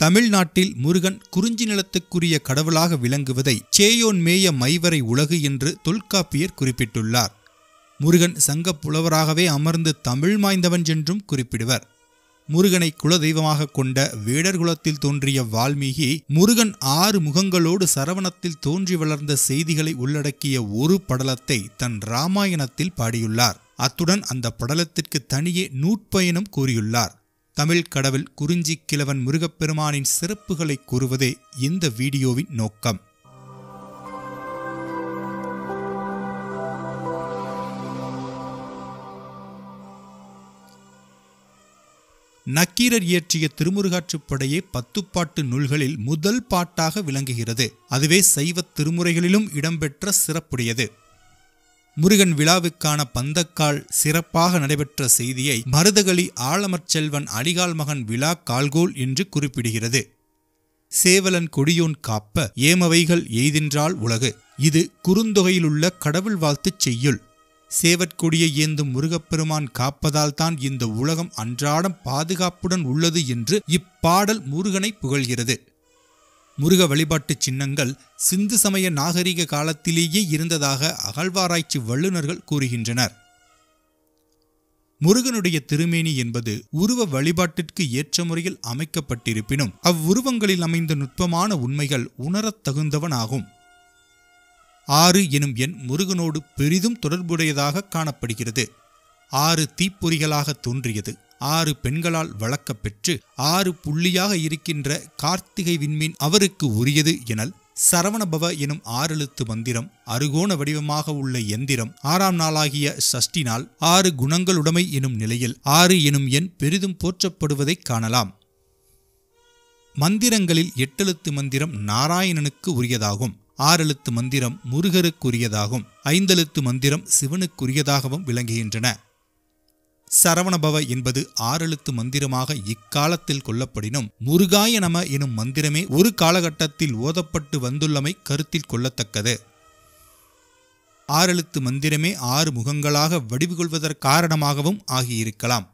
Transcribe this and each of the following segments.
தமிழ்நாட்டில் முருகன் குறிஞ்சி நிலத்துக்குரிய கடவுளாக விளங்குவதை சேயோன் மேய மைவரை உலகு என்று தொல்காப்பியர் குறிப்பிட்டுள்ளார். முருகன் சங்கப் புலவராகவே அமர்ந்து தமிழ் மாய்ந்தவன் என்றும் குறிப்பிடுவர். முருகனை குலதெய்வமாக கொண்ட வேடர் குலத்தில் தோன்றிய வால்மீகி முருகன் 6 முகங்களோடு சரவணத்தில் தோன்றி வளர்ந்த செய்திகளை உள்ளடக்கிய ஒரு படலத்தை தன் இராமாயணத்தில் பாடியுள்ளார். அத்துடன் அந்த படலத்திற்கு தனியே நூற்பயனும் கூறியுள்ளார். தமிழ் கடவுள் குறிஞ்சி கிழவன் முருகப்பெருமானின் சிறப்புகளை கூறுவதே இந்த வீடியோவின் நோக்கம். நக்கீரர் இயற்றிய திருமுருகாற்றுப்படையே 10 பாட்டு நூல்களில் முதல் பாட்டாக விளங்குகிறது. அதுவே சைவ திருமுறைகளிலும் இடம்பெற்ற சிறப்புடையது. முருகன் விழாவுக்கான பந்தக்கால் சிறப்பாக நடைபெற்ற செய்தியை மருதகளி ஆலமர்ச்செல்வன் அடிகால் மகன் விழா கால்கோல் என்று குறிப்பிடுகிறது. சேவலன் கொடியோன் காப்ப ஏமவைகள் எய்தின்றால் உலகு. இது குறுந்தொகையிலுள்ள கடவுள் வாழ்த்துச் செய்யுள். சேவற்கொடியை ஏந்தும் முருகப்பெருமான் காப்பதால் தான் இந்த உலகம் அன்றாடம் பாதுகாப்புடன் உள்ளது என்று இப்பாடல் முருகனை புகழ்கிறது. முருக வழிபாட்டு சின்னங்கள் சிந்து சமய நாகரிக காலத்திலேயே இருந்ததாக அகழ்வாராய்ச்சி வல்லுநர்கள் கூறுகின்றனர். முருகனுடைய திருமேனி என்பது உருவ வழிபாட்டிற்கு ஏற்ற முறையில் அமைக்கப்பட்டிருப்பினும் அவ்வுருவங்களில் அமைந்த நுட்பமான உண்மைகள் உணரத் தகுந்தவனாகும். 6 எனும் எண் முருகனோடு பெரிதும் தொடர்புடையதாக காணப்படுகிறது. 6 தீப்பொறிகளாக தோன்றியது. 6 பெண்களால் வளர்க்கப்பெற்று 6 புள்ளியாக இருக்கின்ற கார்த்திகை விண்மீன் அவருக்கு உரியது எனல் சரவணபவ எனும் 6 எழுத்து மந்திரம் அறுகோண வடிவமாக உள்ள எந்திரம் 6ஆம் நாளாகிய சஷ்டி நாள் 6 குணங்களுடைமை எனும் நிலையில் 6 எனும் எண் பெரிதும் போற்றப்படுவதைக் காணலாம். மந்திரங்களில் 8 எழுத்து மந்திரம் நாராயணனுக்கு உரியதாகும். 6 எழுத்து மந்திரம் முருகருக்குரியதாகும். 5 எழுத்து மந்திரம் சிவனுக்குரியதாகவும் விளங்குகின்றன. சரவணபவ என்பது 6 எழுத்து மந்திரமாக இக்காலத்தில் கொள்ளப்படினும் முருகாய நம எனும் மந்திரமே ஒரு காலகட்டத்தில் ஓதப்பட்டு வந்துள்ளமை கருத்தில் கொள்ளத்தக்கது. 6 எழுத்து மந்திரமே 6 முகங்களாக வடிவு கொள்வதற்கு காரணமாகவும் ஆகியிருக்கலாம்.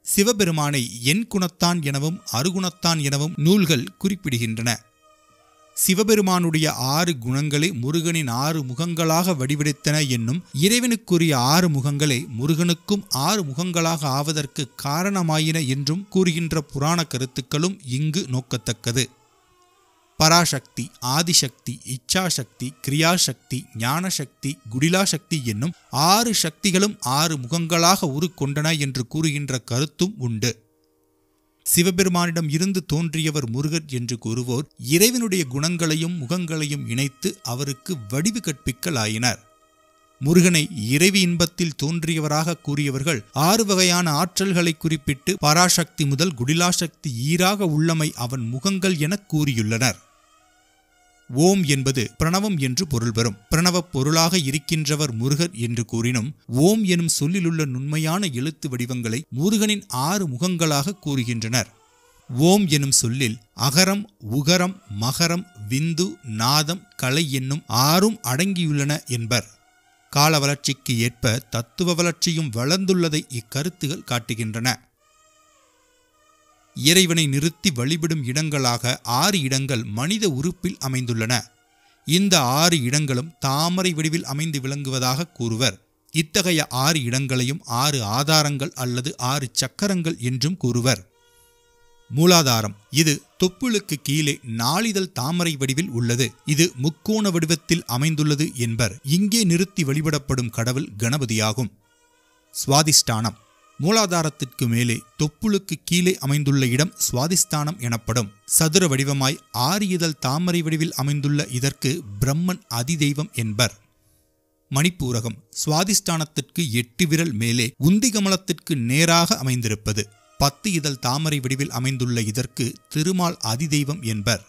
சிவபெருமானை என் குணத்தான் எனவும் அருகுணத்தான் எனவும் நூல்கள் குறிப்பிடுகின்றன. சிவபெருமானுடைய 6 குணங்களே முருகனின் 6 முகங்களாக வடிவெடுத்தன என்னும் இறைவனுக்குரிய 6 முகங்களே முருகனுக்கும் 6 முகங்களாக ஆவதற்கு காரணமாயின என்றும் கூறுகின்ற புராண கருத்துக்களும் இங்கு நோக்கத்தக்கது. பராசக்தி, ஆதிசக்தி, இச்சாசக்தி, கிரியாசக்தி, ஞானசக்தி, குடிலாசக்தி என்னும் 6 சக்திகளும் 6 முகங்களாக உருக்கொண்டன என்று கூறுகின்ற கருத்தும் உண்டு. சிவபெருமானிடம் இருந்து தோன்றியவர் முருகர் என்று கூறுவோர் இறைவனுடைய குணங்களையும் முகங்களையும் இணைத்து அவருக்கு வடிவு கற்பிக்கலாயினர். முருகனை இறைவி இன்பத்தில் தோன்றியவராக கூறியவர்கள் 6 வகையான ஆற்றல்களை குறிப்பிட்டு பராசக்தி முதல் குடிலாசக்தி ஈராக உள்ளமை அவன் முகங்கள் என கூறியுள்ளனர். ஓம் என்பது பிரணவம் என்று பொருள் பெறும். பிரணவ பொருளாக இருக்கின்றவர் முருகர் என்று கூறினும் ஓம் எனும் சொல்லிலுள்ள நுண்மையான எழுத்து வடிவங்களை முருகனின் 6 முகங்களாக கூறுகின்றனர். ஓம் எனும் சொல்லில் அகரம், உகரம், மகரம், விந்து, நாதம், கலை என்னும் 6ம் அடங்கியுள்ளன என்பர். கால வளர்ச்சிக்கு ஏற்ப தத்துவ வளர்ச்சியும் வளர்ந்துள்ளதை இக்கருத்துகள் காட்டுகின்றன. இறைவனை நிறுத்தி வழிபடும் இடங்களாக 6 இடங்கள் மனித உறுப்பில் அமைந்துள்ளன. இந்த 6 இடங்களும் தாமரை வடிவில் அமைந்து விளங்குவதாக கூறுவர். இத்தகைய 6 இடங்களையும் 6 ஆதாரங்கள் அல்லது 6 சக்கரங்கள் என்றும் கூறுவர். மூலாதாரம் இது தொப்புளுக்கு கீழே நாளிதழ் தாமரை வடிவில் உள்ளது. இது முக்கோண வடிவத்தில் அமைந்துள்ளது என்பர். இங்கே நிறுத்தி வழிபடப்படும் கடவுள் கணபதியாகும். சுவாதிஷ்டானம் மூலாதாரத்திற்கு மேலே தொப்புளுக்கு கீழே அமைந்துள்ள இடம் சுவாதிஷ்டானம் எனப்படும். சதுர வடிவமாய் 6 இதழ் தாமரை வடிவில் அமைந்துள்ள இதற்கு பிரம்மன் அதிதெய்வம் என்பர். மணிப்பூரகம் சுவாதிஷ்டானத்திற்கு 8 விரல் மேலே உந்திகமலத்திற்கு நேராக அமைந்திருப்பது. 10 இதழ் தாமரை வடிவில் அமைந்துள்ள இதற்கு திருமால் அதிதெய்வம் என்பர்.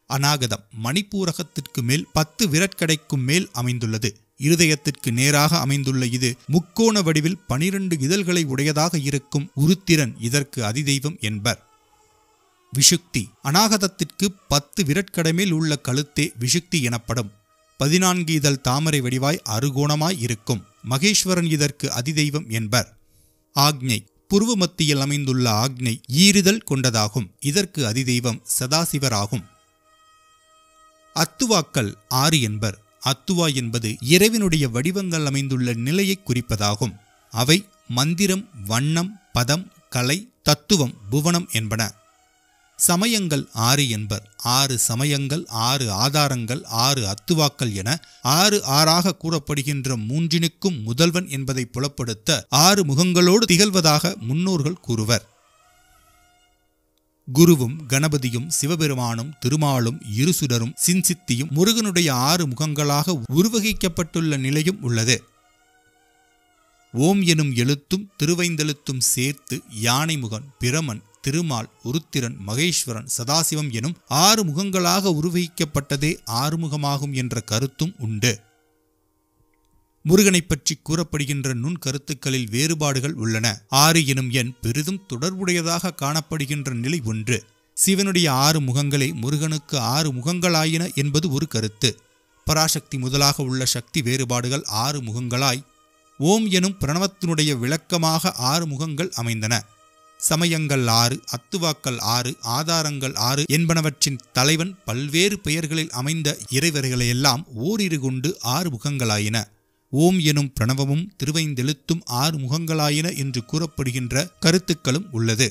அநாகதம் மணிப்பூரகத்திற்கு மேல் 10 விரற்கடைக்கும் மேல் அமைந்துள்ளது. இருதயத்திற்கு நேராக அமைந்துள்ள இது முக்கோண வடிவில் 12 இதழ்களை உடையதாக இருக்கும் உருத்திரன் இதற்கு அதிதெய்வம் என்பர். விஷுக்தி அநாகதத்திற்கு 10 விரற்கடமேல் உள்ள கழுத்தே விஷுக்தி எனப்படும். 14 இதழ் தாமரை வடிவாய் அறுகோணமாய் இருக்கும் மகேஸ்வரன் இதற்கு அதிதெய்வம் என்பர். ஆக்ஞை புருவ மத்தியில் அமைந்துள்ள ஆக்ஞை ஈறுதல் கொண்டதாகும். இதற்கு அதிதெய்வம் சதாசிவராகும். அத்துவாக்கள் 6 என்பர். அத்துவா என்பது இறைவனுடைய வடிவங்கள் அமைந்துள்ள நிலையை குறிப்பதாகும். அவை மந்திரம், வண்ணம், பதம், கலை, தத்துவம், புவனம் என்பன. சமயங்கள் 6 என்பர். 6 சமயங்கள், 6 ஆதாரங்கள், 6 அத்துவாக்கள் என 6 கூறப்படுகின்ற மூன்றினுக்கும் முதல்வன் என்பதை புலப்படுத்த 6 முகங்களோடு திகழ்வதாக முன்னோர்கள் கூறுவர். குருவும் கணபதியும் சிவபெருமானும் திருமாலும் இருசுடரும் சின்சித்தியும் முருகனுடைய 6 முகங்களாக உருவகிக்கப்பட்டுள்ள நிலையும் உள்ளது. ஓம் எனும் எழுத்தும் திருவைந்தெழுத்தும் சேர்த்து யானைமுகன், பிரமன், திருமால், உருத்திரன், மகேஸ்வரன், சதாசிவம் எனும் 6 முகங்களாக உருவகிக்கப்பட்டதே ஆறுமுகமாகும் என்ற கருத்தும் உண்டு. முருகனை பற்றி கூறப்படுகின்ற நுண்கருத்துக்களில் வேறுபாடுகள் உள்ளன. 6 எனும் எண் பெரிதும் தொடர்புடையதாக காணப்படுகின்ற நிலை ஒன்று. சிவனுடைய 6 முகங்களே முருகனுக்கு 6 முகங்களாயின என்பது ஒரு கருத்து. பராசக்தி முதலாக உள்ள சக்தி வேறுபாடுகள் 6 முகங்களாய் ஓம் எனும் பிரணவத்தினுடைய விளக்கமாக 6 முகங்கள் அமைந்தன. சமயங்கள் 6, அத்துவாக்கள் 6, ஆதாரங்கள் 6 என்பனவற்றின் தலைவன் பல்வேறு பெயர்களில் அமைந்த இறைவர்களையெல்லாம் ஓரிரு கொண்டு 6 முகங்களாயின. ஓம் எனும் பிரணவமும் திருவைந்தெழுத்தும் 6 முகங்களாயின என்று கூறப்படுகின்ற கருத்துக்களும் உள்ளது.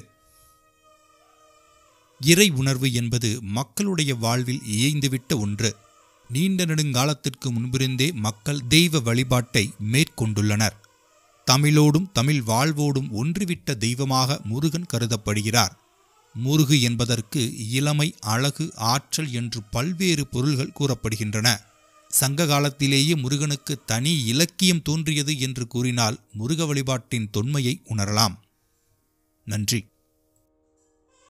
இறை உணர்வு என்பது மக்களுடைய வாழ்வில் இயைந்துவிட்ட ஒன்று. நீண்ட நெடுங்காலத்திற்கு முன்பிருந்தே மக்கள் தெய்வ வழிபாட்டை மேற்கொண்டுள்ளனர். தமிழோடும் தமிழ் வாழ்வோடும் ஒன்றுவிட்ட தெய்வமாக முருகன் கருதப்படுகிறார். முருகு என்பதற்கு இளமை, அழகு, ஆற்றல் என்று பல்வேறு பொருள்கள் கூறப்படுகின்றன. சங்க காலத்திலேயே முருகனுக்கு தனி இலக்கியம் தோன்றியது என்று கூறினால் முருக வழிபாட்டின் தொன்மையை உணரலாம். நன்றி.